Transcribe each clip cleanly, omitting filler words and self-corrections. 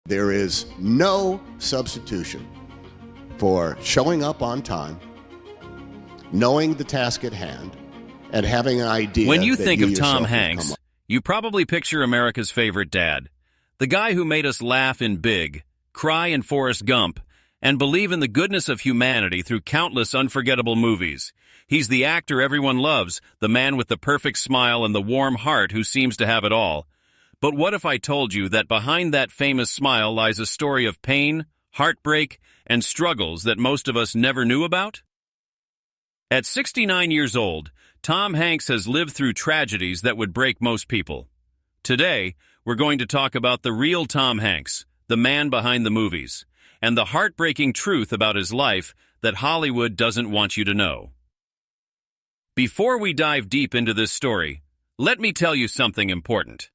There is no substitution for showing up on time, knowing the task at hand, and having an idea. When you that think you of Tom yourself have Hanks, come up- you probably picture America's favorite dad. The guy who made us laugh in Big, cry in Forrest Gump, and believe in the goodness of humanity through countless unforgettable movies. He's the actor everyone loves, the man with the perfect smile and the warm heart who seems to have it all. But what if I told you that behind that famous smile lies a story of pain, heartbreak, and struggles that most of us never knew about? At 69 years old, Tom Hanks has lived through tragedies that would break most people. Today, we're going to talk about the real Tom Hanks, the man behind the movies, and the heartbreaking truth about his life that Hollywood doesn't want you to know. Before we dive deep into this story, let me tell you something important.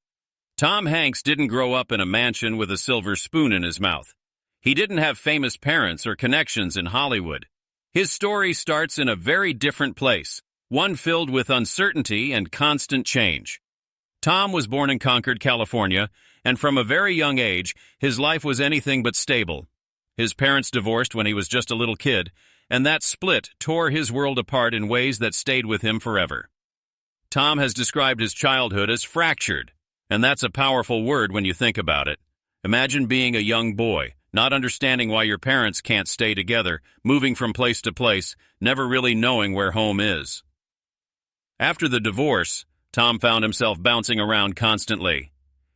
Tom Hanks didn't grow up in a mansion with a silver spoon in his mouth. He didn't have famous parents or connections in Hollywood. His story starts in a very different place, one filled with uncertainty and constant change. Tom was born in Concord, California, and from a very young age, his life was anything but stable. His parents divorced when he was just a little kid, and that split tore his world apart in ways that stayed with him forever. Tom has described his childhood as fractured, and that's a powerful word when you think about it. Imagine being a young boy, not understanding why your parents can't stay together, moving from place to place, never really knowing where home is. After the divorce, Tom found himself bouncing around constantly.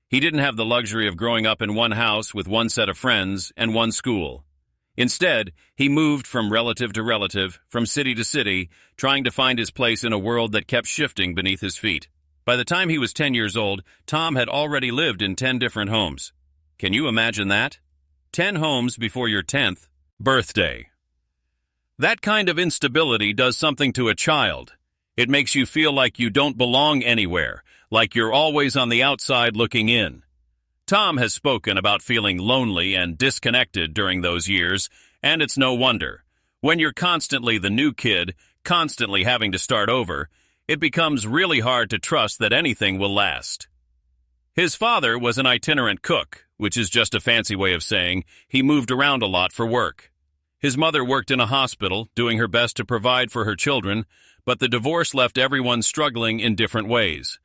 He didn't have the luxury of growing up in one house with one set of friends and one school. Instead, he moved from relative to relative, from city to city, trying to find his place in a world that kept shifting beneath his feet. By the time he was 10 years old, Tom had already lived in 10 different homes. Can you imagine that? 10 homes before your 10th birthday. That kind of instability does something to a child. It makes you feel like you don't belong anywhere, like you're always on the outside looking in. Tom has spoken about feeling lonely and disconnected during those years, and it's no wonder. When you're constantly the new kid, constantly having to start over, it becomes really hard to trust that anything will last. His father was an itinerant cook, which is just a fancy way of saying he moved around a lot for work. His mother worked in a hospital, doing her best to provide for her children, but the divorce left everyone struggling in different ways.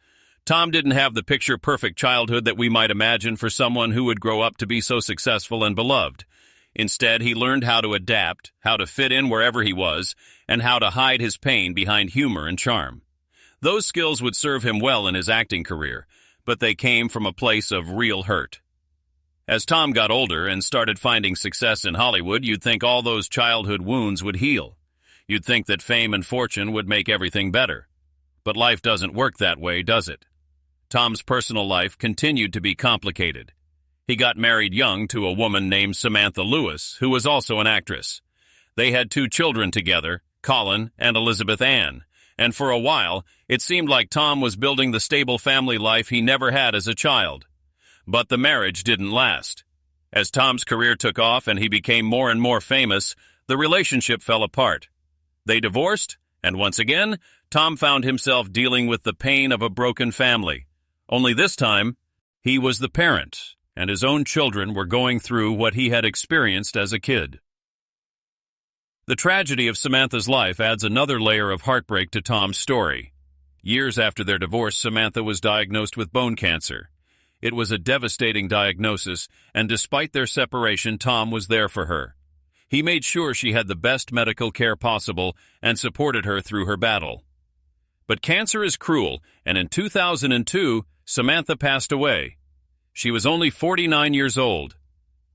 Tom didn't have the picture-perfect childhood that we might imagine for someone who would grow up to be so successful and beloved. Instead, he learned how to adapt, how to fit in wherever he was, and how to hide his pain behind humor and charm. Those skills would serve him well in his acting career, but they came from a place of real hurt. As Tom got older and started finding success in Hollywood, you'd think all those childhood wounds would heal. You'd think that fame and fortune would make everything better. But life doesn't work that way, does it? Tom's personal life continued to be complicated. He got married young to a woman named Samantha Lewis, who was also an actress. They had 2 children together, Colin and Elizabeth Ann, and for a while, it seemed like Tom was building the stable family life he never had as a child. But the marriage didn't last. As Tom's career took off and he became more and more famous, the relationship fell apart. They divorced, and once again, Tom found himself dealing with the pain of a broken family. Only this time, he was the parent, and his own children were going through what he had experienced as a kid. The tragedy of Samantha's life adds another layer of heartbreak to Tom's story. Years after their divorce, Samantha was diagnosed with bone cancer. It was a devastating diagnosis, and despite their separation, Tom was there for her. He made sure she had the best medical care possible and supported her through her battle. But cancer is cruel, and in 2002, Samantha passed away. She was only 49 years old.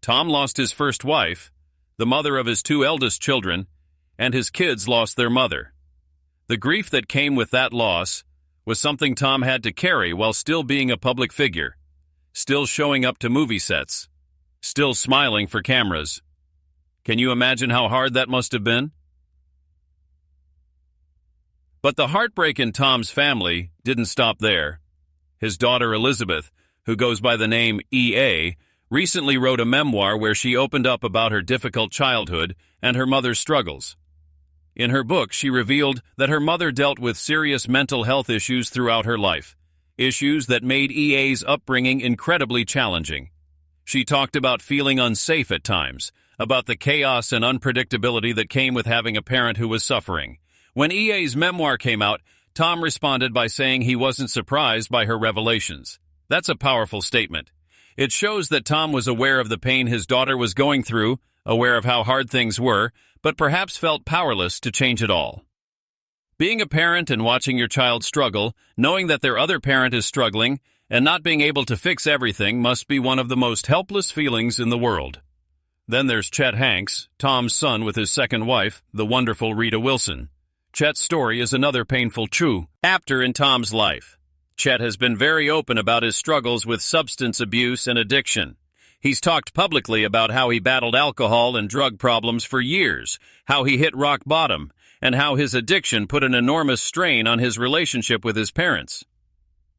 Tom lost his first wife, the mother of his 2 eldest children, and his kids lost their mother. The grief that came with that loss was something Tom had to carry while still being a public figure, still showing up to movie sets, still smiling for cameras. Can you imagine how hard that must have been? But the heartbreak in Tom's family didn't stop there. His daughter Elizabeth, who goes by the name E.A., recently wrote a memoir where she opened up about her difficult childhood and her mother's struggles. In her book, she revealed that her mother dealt with serious mental health issues throughout her life, issues that made E.A.'s upbringing incredibly challenging. She talked about feeling unsafe at times, about the chaos and unpredictability that came with having a parent who was suffering. When EA's memoir came out, Tom responded by saying he wasn't surprised by her revelations. That's a powerful statement. It shows that Tom was aware of the pain his daughter was going through, aware of how hard things were, but perhaps felt powerless to change it all. Being a parent and watching your child struggle, knowing that their other parent is struggling, and not being able to fix everything must be one of the most helpless feelings in the world. Then there's Chet Hanks, Tom's son with his second wife, the wonderful Rita Wilson. Chet's story is another painful true chapter in Tom's life. Chet has been very open about his struggles with substance abuse and addiction. He's talked publicly about how he battled alcohol and drug problems for years, how he hit rock bottom, and how his addiction put an enormous strain on his relationship with his parents.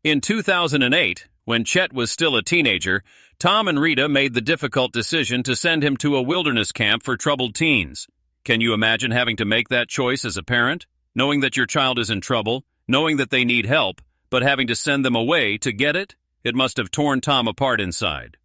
In 2008, when Chet was still a teenager, Tom and Rita made the difficult decision to send him to a wilderness camp for troubled teens. Can you imagine having to make that choice as a parent? Knowing that your child is in trouble, knowing that they need help, but having to send them away to get it? It must have torn Tom apart inside.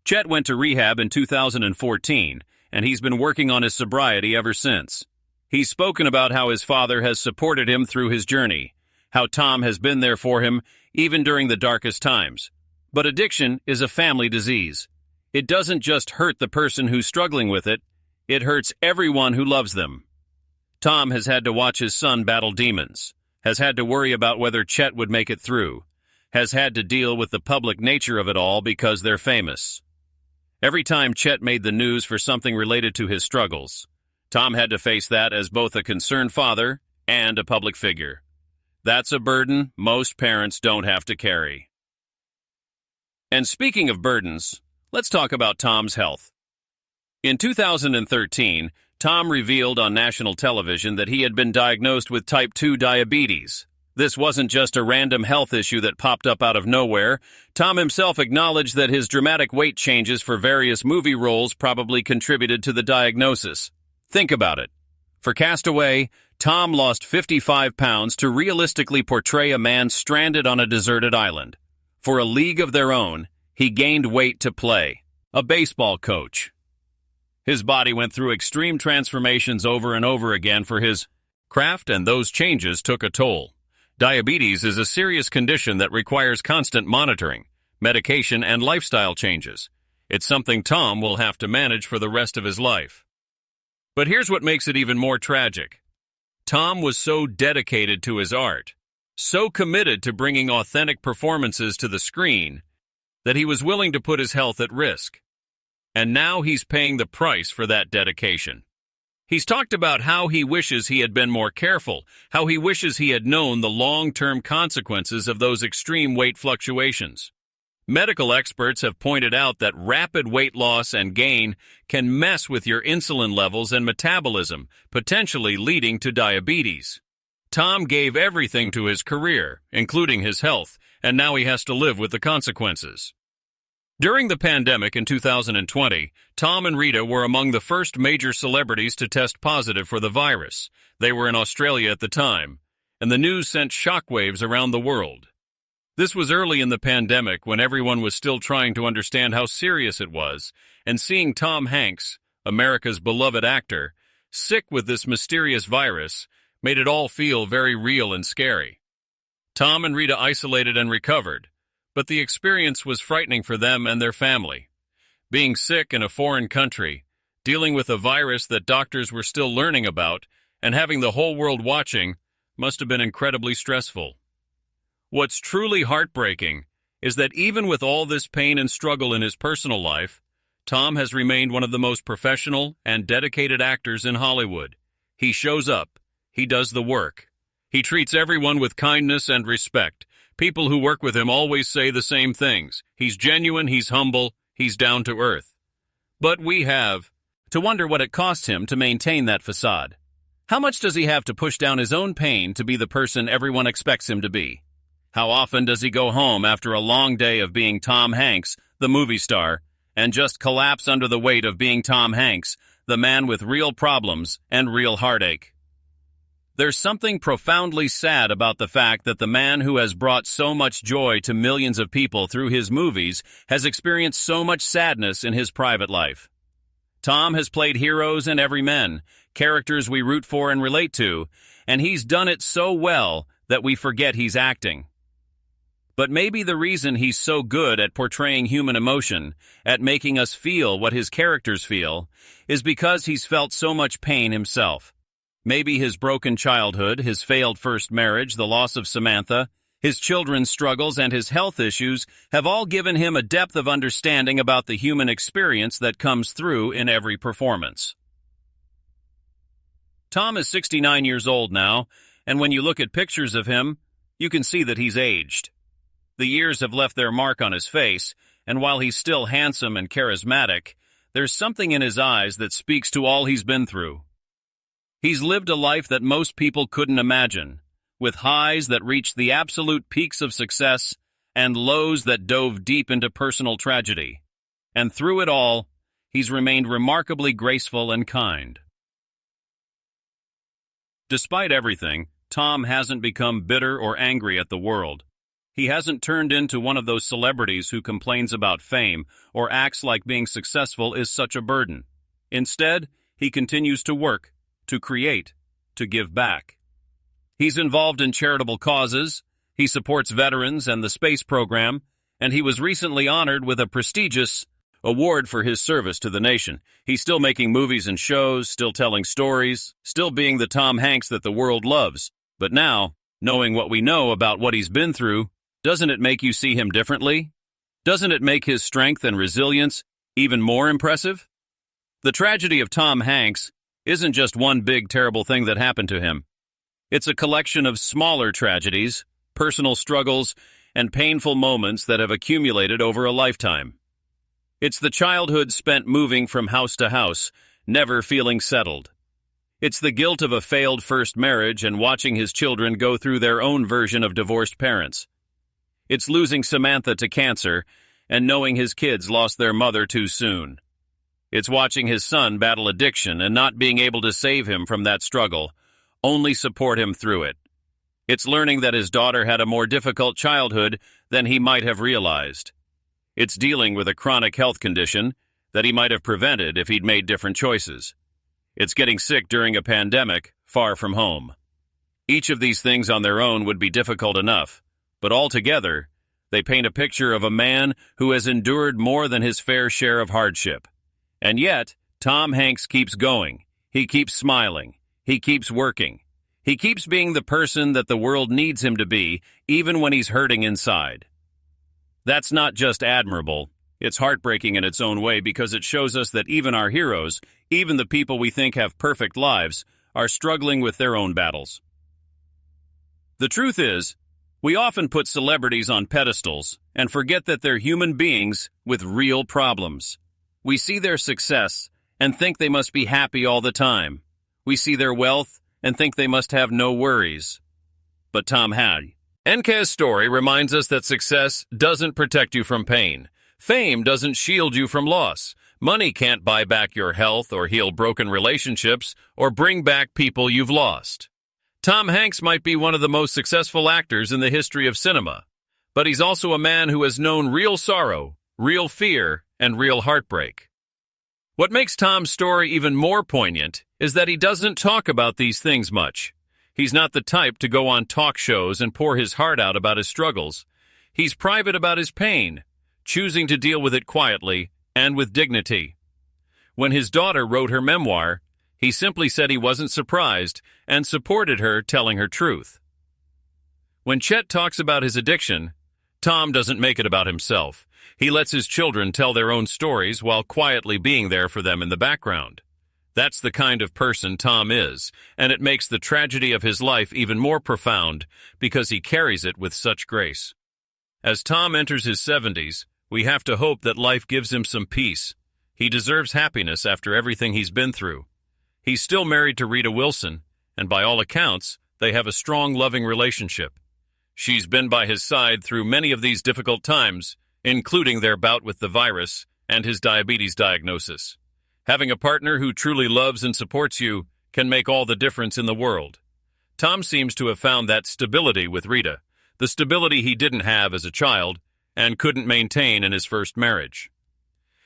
Chet went to rehab in 2014, and he's been working on his sobriety ever since. He's spoken about how his father has supported him through his journey, how Tom has been there for him even during the darkest times. But addiction is a family disease. It doesn't just hurt the person who's struggling with it, it hurts everyone who loves them. Tom has had to watch his son battle demons, has had to worry about whether Chet would make it through, has had to deal with the public nature of it all because they're famous. Every time Chet made the news for something related to his struggles, Tom had to face that as both a concerned father and a public figure. That's a burden most parents don't have to carry. And speaking of burdens, let's talk about Tom's health. In 2013, Tom revealed on national television that he had been diagnosed with type 2 diabetes. This wasn't just a random health issue that popped up out of nowhere. Tom himself acknowledged that his dramatic weight changes for various movie roles probably contributed to the diagnosis. Think about it. For Castaway, Tom lost 55 pounds to realistically portray a man stranded on a deserted island. For A League of Their Own, he gained weight to play a baseball coach. His body went through extreme transformations over and over again for his craft, and those changes took a toll. Diabetes is a serious condition that requires constant monitoring, medication, and lifestyle changes. It's something Tom will have to manage for the rest of his life. But here's what makes it even more tragic. Tom was so dedicated to his art, so committed to bringing authentic performances to the screen, that he was willing to put his health at risk. And now he's paying the price for that dedication. He's talked about how he wishes he had been more careful, how he wishes he had known the long-term consequences of those extreme weight fluctuations. Medical experts have pointed out that rapid weight loss and gain can mess with your insulin levels and metabolism, potentially leading to diabetes. Tom gave everything to his career, including his health, and now he has to live with the consequences. During the pandemic in 2020, Tom and Rita were among the first major celebrities to test positive for the virus. They were in Australia at the time, and the news sent shockwaves around the world. This was early in the pandemic when everyone was still trying to understand how serious it was, and seeing Tom Hanks, America's beloved actor, sick with this mysterious virus made it all feel very real and scary. Tom and Rita isolated and recovered, but the experience was frightening for them and their family. Being sick in a foreign country, dealing with a virus that doctors were still learning about, and having the whole world watching must have been incredibly stressful. What's truly heartbreaking is that even with all this pain and struggle in his personal life, Tom has remained one of the most professional and dedicated actors in Hollywood. He shows up. He does the work. He treats everyone with kindness and respect. People who work with him always say the same things. He's genuine, he's humble, he's down to earth. But we have to wonder what it costs him to maintain that facade. How much does he have to push down his own pain to be the person everyone expects him to be? How often does he go home after a long day of being Tom Hanks, the movie star, and just collapse under the weight of being Tom Hanks, the man with real problems and real heartache? There's something profoundly sad about the fact that the man who has brought so much joy to millions of people through his movies has experienced so much sadness in his private life. Tom has played heroes and everymen, characters we root for and relate to, and he's done it so well that we forget he's acting. But maybe the reason he's so good at portraying human emotion, at making us feel what his characters feel, is because he's felt so much pain himself. Maybe his broken childhood, his failed first marriage, the loss of Samantha, his children's struggles, and his health issues have all given him a depth of understanding about the human experience that comes through in every performance. Tom is 69 years old now, and when you look at pictures of him, you can see that he's aged. The years have left their mark on his face, and while he's still handsome and charismatic, there's something in his eyes that speaks to all he's been through. He's lived a life that most people couldn't imagine, with highs that reached the absolute peaks of success and lows that dove deep into personal tragedy. And through it all, he's remained remarkably graceful and kind. Despite everything, Tom hasn't become bitter or angry at the world. He hasn't turned into one of those celebrities who complains about fame or acts like being successful is such a burden. Instead, he continues to work, to create, to give back. He's involved in charitable causes, he supports veterans and the space program, and he was recently honored with a prestigious award for his service to the nation. He's still making movies and shows, still telling stories, still being the Tom Hanks that the world loves. But now, knowing what we know about what he's been through, doesn't it make you see him differently? Doesn't it make his strength and resilience even more impressive? The tragedy of Tom Hanks isn't just one big terrible thing that happened to him. It's a collection of smaller tragedies, personal struggles, and painful moments that have accumulated over a lifetime. It's the childhood spent moving from house to house, never feeling settled. It's the guilt of a failed first marriage and watching his children go through their own version of divorced parents. It's losing Samantha to cancer and knowing his kids lost their mother too soon. It's watching his son battle addiction and not being able to save him from that struggle, only support him through it. It's learning that his daughter had a more difficult childhood than he might have realized. It's dealing with a chronic health condition that he might have prevented if he'd made different choices. It's getting sick during a pandemic, far from home. Each of these things on their own would be difficult enough, but altogether, they paint a picture of a man who has endured more than his fair share of hardship. And yet, Tom Hanks keeps going. He keeps smiling. He keeps working. He keeps being the person that the world needs him to be, even when he's hurting inside. That's not just admirable. It's heartbreaking in its own way because it shows us that even our heroes, even the people we think have perfect lives, are struggling with their own battles. The truth is, we often put celebrities on pedestals and forget that they're human beings with real problems. We see their success and think they must be happy all the time. We see their wealth and think they must have no worries. But Tom had. Enke's story reminds us that success doesn't protect you from pain. Fame doesn't shield you from loss. Money can't buy back your health or heal broken relationships or bring back people you've lost. Tom Hanks might be one of the most successful actors in the history of cinema, but he's also a man who has known real sorrow, real fear, and real heartbreak. What makes Tom's story even more poignant is that he doesn't talk about these things much. He's not the type to go on talk shows and pour his heart out about his struggles. He's private about his pain, choosing to deal with it quietly and with dignity. When his daughter wrote her memoir, he simply said he wasn't surprised and supported her telling her truth. When Chet talks about his addiction, Tom doesn't make it about himself. He lets his children tell their own stories while quietly being there for them in the background. That's the kind of person Tom is, and it makes the tragedy of his life even more profound because he carries it with such grace. As Tom enters his 70s, we have to hope that life gives him some peace. He deserves happiness after everything he's been through. He's still married to Rita Wilson, and by all accounts, they have a strong, loving relationship. She's been by his side through many of these difficult times, including their bout with the virus and his diabetes diagnosis. Having a partner who truly loves and supports you can make all the difference in the world. Tom seems to have found that stability with Rita, the stability he didn't have as a child and couldn't maintain in his first marriage.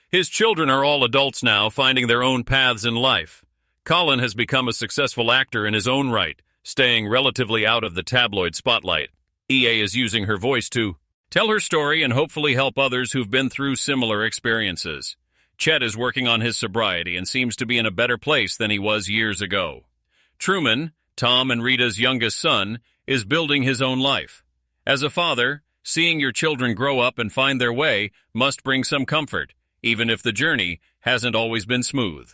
His children are all adults now, finding their own paths in life. Colin has become a successful actor in his own right, staying relatively out of the tabloid spotlight. EA is using her voice to tell her story and hopefully help others who've been through similar experiences. Chet is working on his sobriety and seems to be in a better place than he was years ago. Truman, Tom and Rita's youngest son, is building his own life. As a father, seeing your children grow up and find their way must bring some comfort, even if the journey hasn't always been smooth.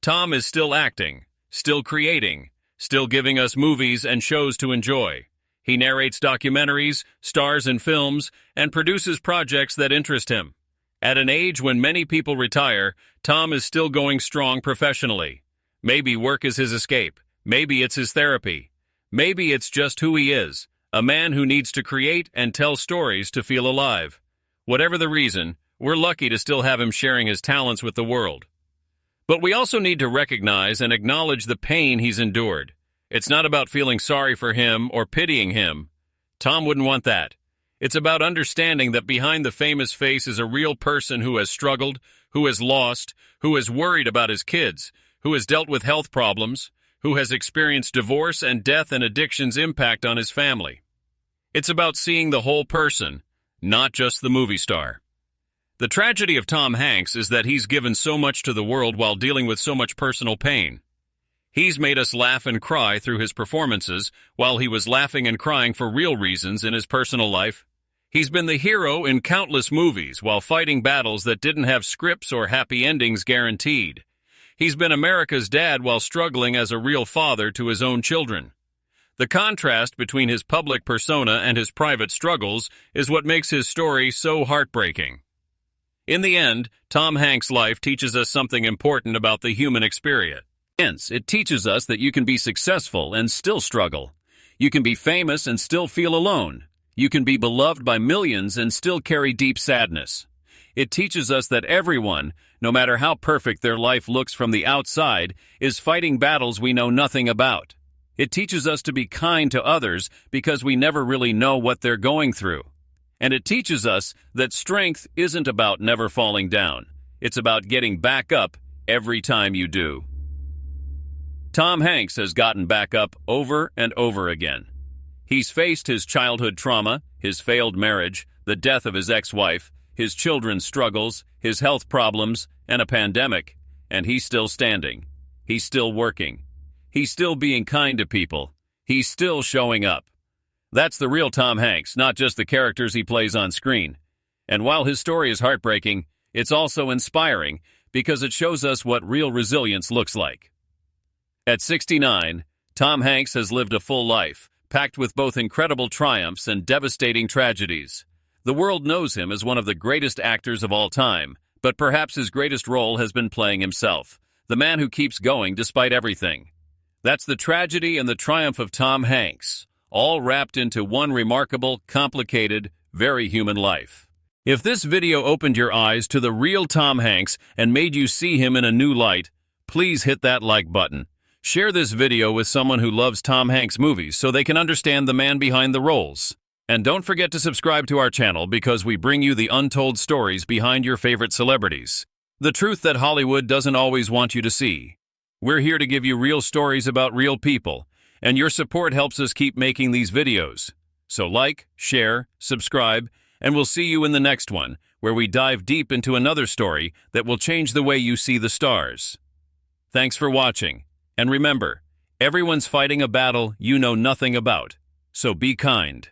Tom is still acting, still creating, still giving us movies and shows to enjoy. He narrates documentaries, stars in films, and produces projects that interest him. At an age when many people retire, Tom is still going strong professionally. Maybe work is his escape. Maybe it's his therapy. Maybe it's just who he is, a man who needs to create and tell stories to feel alive. Whatever the reason, we're lucky to still have him sharing his talents with the world. But we also need to recognize and acknowledge the pain he's endured. It's not about feeling sorry for him or pitying him. Tom wouldn't want that. It's about understanding that behind the famous face is a real person who has struggled, who has lost, who has worried about his kids, who has dealt with health problems, who has experienced divorce and death and addiction's impact on his family. It's about seeing the whole person, not just the movie star. The tragedy of Tom Hanks is that he's given so much to the world while dealing with so much personal pain. He's made us laugh and cry through his performances while he was laughing and crying for real reasons in his personal life. He's been the hero in countless movies while fighting battles that didn't have scripts or happy endings guaranteed. He's been America's dad while struggling as a real father to his own children. The contrast between his public persona and his private struggles is what makes his story so heartbreaking. In the end, Tom Hanks' life teaches us something important about the human experience. It teaches us that you can be successful and still struggle. You can be famous and still feel alone. You can be beloved by millions and still carry deep sadness. It teaches us that everyone, no matter how perfect their life looks from the outside, is fighting battles we know nothing about. It teaches us to be kind to others because we never really know what they're going through. And it teaches us that strength isn't about never falling down. It's about getting back up every time you do. Tom Hanks has gotten back up over and over again. He's faced his childhood trauma, his failed marriage, the death of his ex-wife, his children's struggles, his health problems, and a pandemic, and he's still standing. He's still working. He's still being kind to people. He's still showing up. That's the real Tom Hanks, not just the characters he plays on screen. And while his story is heartbreaking, it's also inspiring because it shows us what real resilience looks like. At 69, Tom Hanks has lived a full life, packed with both incredible triumphs and devastating tragedies. The world knows him as one of the greatest actors of all time, but perhaps his greatest role has been playing himself, the man who keeps going despite everything. That's the tragedy and the triumph of Tom Hanks, all wrapped into one remarkable, complicated, very human life. If this video opened your eyes to the real Tom Hanks and made you see him in a new light, please hit that like button. Share this video with someone who loves Tom Hanks movies so they can understand the man behind the roles. And don't forget to subscribe to our channel because we bring you the untold stories behind your favorite celebrities. The truth that Hollywood doesn't always want you to see. We're here to give you real stories about real people, and your support helps us keep making these videos. So like, share, subscribe, and we'll see you in the next one, where we dive deep into another story that will change the way you see the stars. Thanks for watching. And remember, everyone's fighting a battle you know nothing about, so be kind.